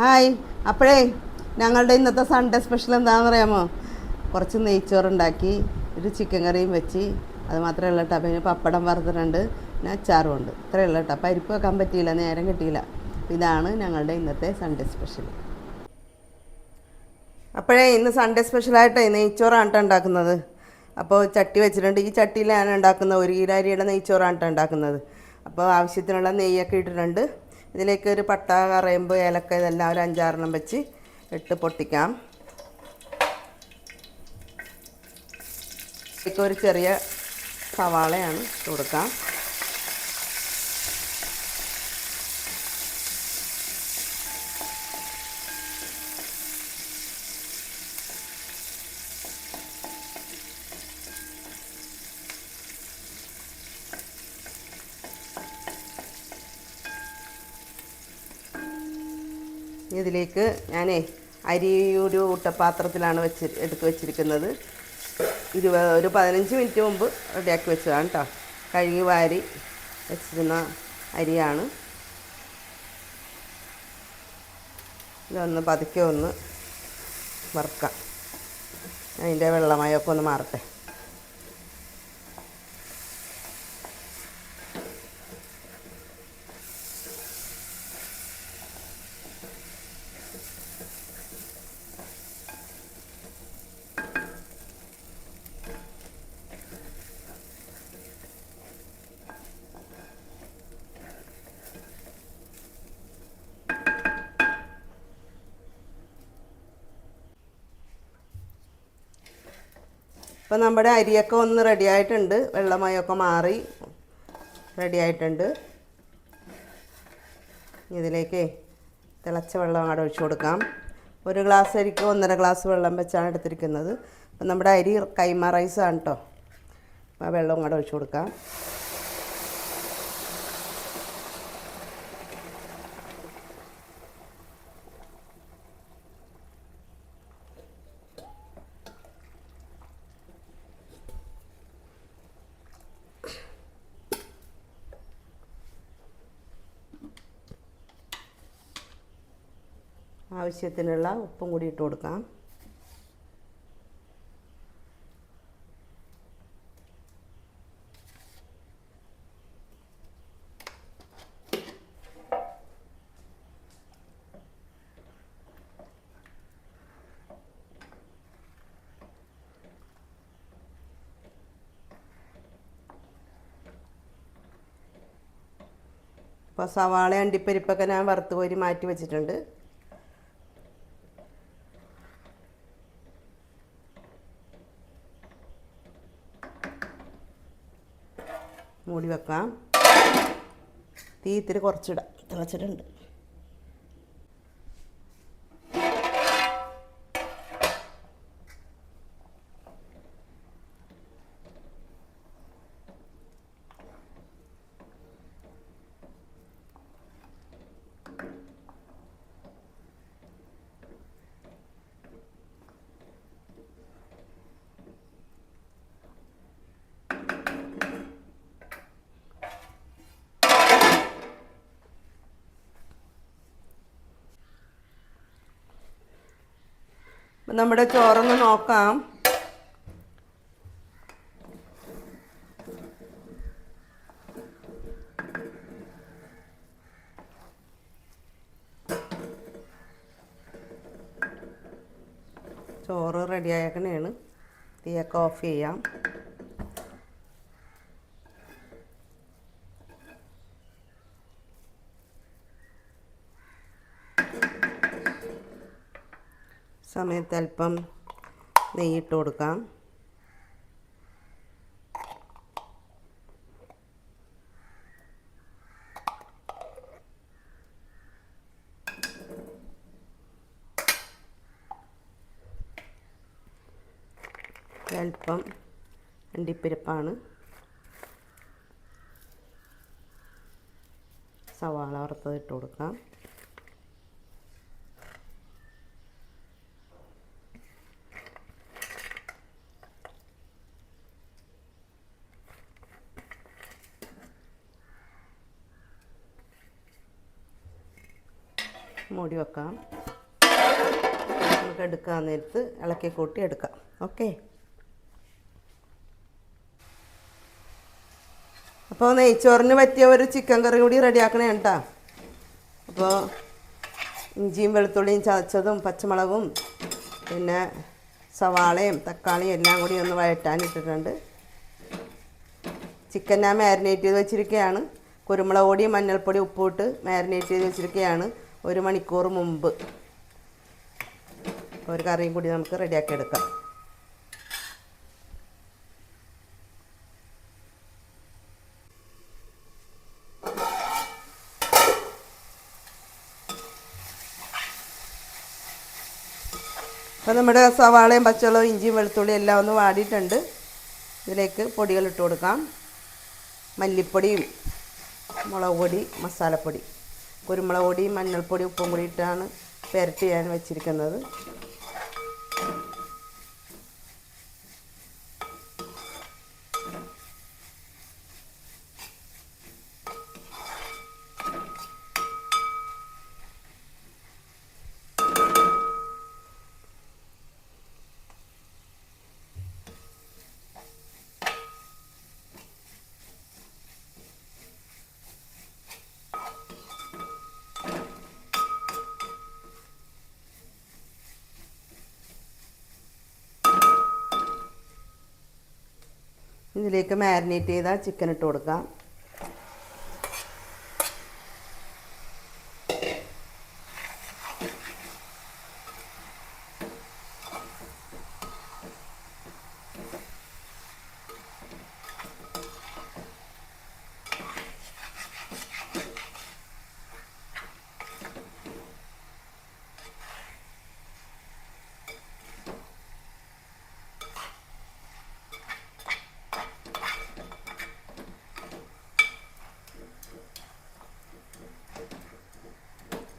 Hi. അപ്പോഴേ ഞങ്ങളുടെ ഇന്നത്തെ സൺഡേ സ്പെഷ്യൽ എന്താണെന്ന് അറിയാമോ? കുറച്ച് നെയ്ച്ചോറുണ്ടാക്കി, ഒരു ചിക്കൻ കറിയും വെച്ച്. അത് മാത്രമേ ഉള്ളൂ കേട്ടോ. പിന്നെ പപ്പടം വറുത്തിട്ടുണ്ട്, പിന്നെ അച്ചാറും ഉണ്ട്. ഇത്രയേ ഉള്ളൂ കേട്ടോ. പരിപ്പ് വെക്കാൻ പറ്റിയില്ല, നേരം കിട്ടിയില്ല. ഇതാണ് ഞങ്ങളുടെ ഇന്നത്തെ സൺഡേ സ്പെഷ്യൽ. അപ്പോഴേ ഇന്ന് സൺഡേ സ്പെഷ്യലായിട്ടേ നെയ്ച്ചോറാണ് കേട്ടോ ഉണ്ടാക്കുന്നത്. അപ്പോൾ ചട്ടി വെച്ചിട്ടുണ്ട്. ഈ ചട്ടിയിലാണ് ഉണ്ടാക്കുന്നത്. 1 കിലോ അരിയുടെ നെയ്ച്ചോറാണ് കേട്ടോ ഉണ്ടാക്കുന്നത്. അപ്പോൾ ആവശ്യത്തിനുള്ള നെയ്യൊക്കെ ഇട്ടിട്ടുണ്ട്. ഇതിലേക്ക് ഒരു പട്ട, കറയമ്പ്, ഏലക്ക ഇതെല്ലാം ഒരു 5-6 വെച്ച് ഇട്ട് പൊട്ടിക്കാം. ഇതിലേക്ക് ഒരു ചെറിയ സവാളയാണ് ഇട്ട് കൊടുക്കാം. ഇതിലേക്ക് ഞാൻ അരി ഒരു ഊട്ടപാത്രത്തിലാണ് എടുത്ത് വെച്ചിരിക്കുന്നത്. ഒരു 15 മിനിറ്റ് മുമ്പ് റെഡിയാക്കി വെച്ചതാണ് കേട്ടോ. കഴുകി വാരി വെച്ചിരുന്ന അരിയാണ്. ഇതൊന്ന് പതുക്കെ ഒന്ന് വറുക്കാം. അതിൻ്റെ വെള്ളമയമൊക്കെ ഒന്ന് മാറട്ടെ. അപ്പോൾ നമ്മുടെ അരിയൊക്കെ ഒന്ന് റെഡിയായിട്ടുണ്ട്. വെള്ളമയമൊക്കെ മാറി റെഡിയായിട്ടുണ്ട്. ഇതിലേക്ക് തിളച്ച വെള്ളം അങ്ങോട്ട് ഒഴിച്ചു കൊടുക്കാം. 1 ഗ്ലാസ് അരിക്ക് 1.5 ഗ്ലാസ് വെള്ളം വെച്ചാണ് എടുത്തിരിക്കുന്നത്. അപ്പം നമ്മുടെ അരി കൈമ റൈസാണ് കേട്ടോ. അപ്പോൾ വെള്ളം അങ്ങോട്ട് ഒഴിച്ചു കൊടുക്കാം. ആവശ്യത്തിനുള്ള ഉപ്പും കൂടി ഇട്ട് കൊടുക്കാം. അപ്പോൾ സവാള, അണ്ടിപ്പരിപ്പൊക്കെ ഞാൻ വറുത്ത് കോരി മാറ്റി വെച്ചിട്ടുണ്ട്. മൂടി വെക്കാം. തീ ഇത്തിരി കുറച്ചിടാം. തിളച്ചിട്ടുണ്ട്. നമ്മുടെ ചോറൊന്ന് നോക്കാം. ചോറ് റെഡിയാക്കണേണ്. തീയൊക്കെ ഓഫ് ചെയ്യാം. സമയത്ത് അല്പം നെയ്യിട്ട് കൊടുക്കാം. അല്പം അണ്ടിപ്പരിപ്പാണ്. സവാള വറുത്തത് ഇട്ട് കൊടുക്കാം. മൂടി വെക്കാം. നമുക്ക് എടുക്കാൻ നേരത്ത് ഇളക്കി കൂട്ടി എടുക്കാം. ഓക്കെ. അപ്പോൾ നെയ്ച്ചോറിന് പറ്റിയ ഒരു ചിക്കൻ കറി കൂടി റെഡിയാക്കണേ കേട്ടോ. അപ്പോൾ ഇഞ്ചിയും വെളുത്തുള്ളിയും ചതച്ചതും പച്ചമുളകും പിന്നെ സവാളയും തക്കാളിയും എല്ലാം കൂടി ഒന്ന് വഴറ്റാനിട്ടിട്ടുണ്ട്. ചിക്കൻ ഞാൻ മാരിനേറ്റ് ചെയ്ത് വെച്ചിരിക്കുകയാണ്. കുരുമുളക് പൊടി മഞ്ഞൾപ്പൊടി ഉപ്പിട്ട് മാരിനേറ്റ് ചെയ്ത് വെച്ചിരിക്കുകയാണ് 1 മണിക്കൂർ മുമ്പ്. ഒരു കറിയും കൂടി നമുക്ക് റെഡിയാക്കി എടുക്കാം. അപ്പോൾ നമ്മുടെ സവാളയും പച്ചമുളകും ഇഞ്ചിയും വെളുത്തുള്ളിയും എല്ലാം ഒന്ന് വാടിയിട്ടുണ്ട്. ഇതിലേക്ക് പൊടികൾ ഇട്ട് കൊടുക്കാം. മല്ലിപ്പൊടിയും മുളക് പൊടി മസാലപ്പൊടി കുരുമുളക് പൊടി മഞ്ഞൾപ്പൊടി ഉപ്പും കൂടി ഇട്ടാണ് പുരട്ടി ഞാൻ വെച്ചിരിക്കുന്നത്. ഇതിലേക്ക് മാരിനേറ്റ് ചെയ്ത ചിക്കൻ ഇട്ട് കൊടുക്കാം.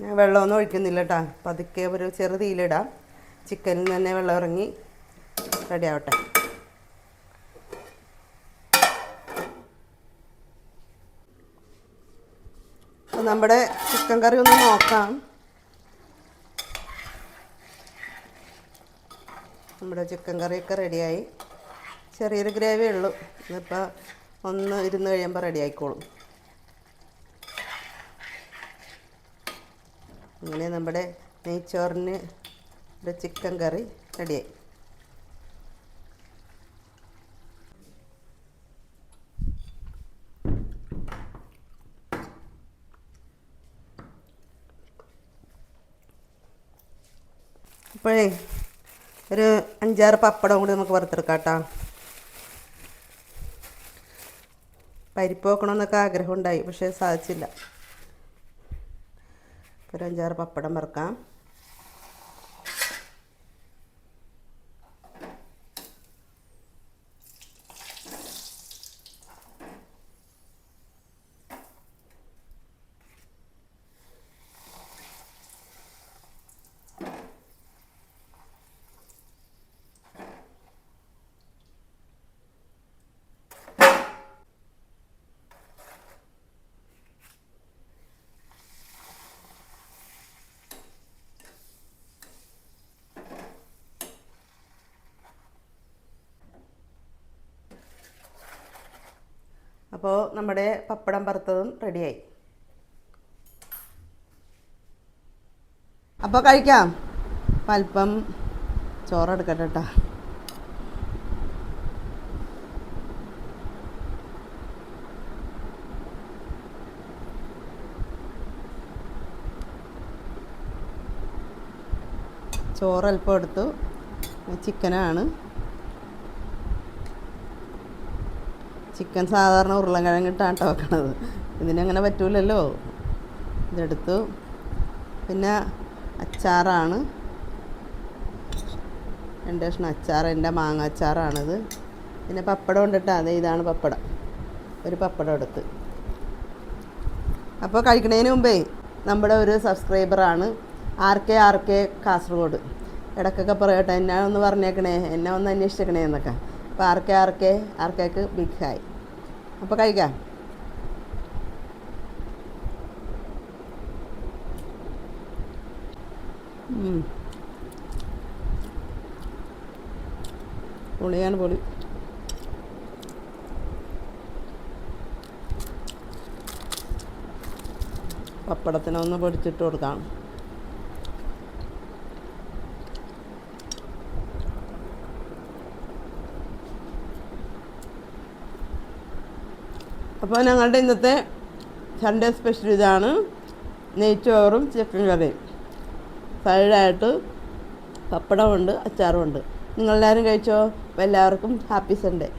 ഞാൻ വെള്ളമൊന്നും ഒഴിക്കുന്നില്ല കേട്ടോ. പതുക്കെ ഒരു ചെറുതീയിലിടാം. ചിക്കനിൽ തന്നെ വെള്ളം ഇറങ്ങി റെഡി ആവട്ടെ. അപ്പോൾ നമ്മുടെ ചിക്കൻ കറി ഒന്ന് നോക്കാം. നമ്മുടെ ചിക്കൻ കറിയൊക്കെ റെഡിയായി. ചെറിയൊരു ഗ്രേവി ഉള്ളൂ. ഇതിപ്പോൾ ഒന്ന് ഇരുന്ന് കഴിയുമ്പോൾ റെഡി ആയിക്കോളും. അങ്ങനെ നമ്മുടെ നെയ്ച്ചോറിന് ഒരു ചിക്കൻ കറി റെഡിയായി. അപ്പോഴേ ഒരു 5-6 പപ്പടം കൂടി നമുക്ക് വറുത്തെടുക്കാം കേട്ടോ. പരിപ്പ് വെക്കണമെന്നൊക്കെ ആഗ്രഹം ഉണ്ടായി, പക്ഷേ സാധിച്ചില്ല. ഒരു 5-6 പപ്പടം വറുക്കാം. അപ്പോൾ നമ്മുടെ പപ്പടം വറുത്തതും റെഡിയായി. അപ്പോൾ കഴിക്കാം. അപ്പം അല്പം ചോറെടുക്കട്ടെ കേട്ടോ. ചോറ് അല്പം എടുത്തു. ചിക്കനാണ്. ചിക്കൻ സാധാരണ ഉരുളക്കിഴങ്ങിട്ടാണ് കേട്ടോ വെക്കണത്. ഇതിനങ്ങനെ പറ്റൂലല്ലോ. ഇതെടുത്തു. പിന്നെ അച്ചാറാണ്. 2 കഷ്ണം അച്ചാർ. എൻ്റെ മാങ്ങ അച്ചാറാണിത്. പിന്നെ പപ്പടം ഉണ്ടിട്ടാ. അതെ, ഇതാണ് പപ്പടം. ഒരു പപ്പടം എടുത്ത്. അപ്പോൾ കഴിക്കണതിന് മുമ്പേ നമ്മുടെ ഒരു സബ്സ്ക്രൈബറാണ് RK കാസർഗോഡ്. ഇടയ്ക്കൊക്കെ പറയട്ടെ, എന്നെ ഒന്ന് പറഞ്ഞേക്കണേ, എന്നെ ഒന്ന് അന്വേഷിച്ചേക്കണേ എന്നൊക്കെ. അപ്പോൾ RKക്ക് ബിഗ് ഹായ്. അപ്പോൾ കഴിക്കാം. ഉം. പൊളിയാണ് പൊളി. പപ്പടത്തിനൊന്ന് പൊടിച്ചിട്ട് കൊടുക്കാം. അപ്പോൾ ഞങ്ങളുടെ ഇന്നത്തെ സൺഡേ സ്പെഷ്യൽ ഇതാണ്. നെയ്ച്ചോറും ചിക്കൻ കറിയും, സൈഡായിട്ട് പപ്പടമുണ്ട്, അച്ചാറുമുണ്ട്. നിങ്ങളെല്ലാവരും കഴിച്ചോ? അപ്പോൾ എല്ലാവർക്കും ഹാപ്പി സൺഡേ.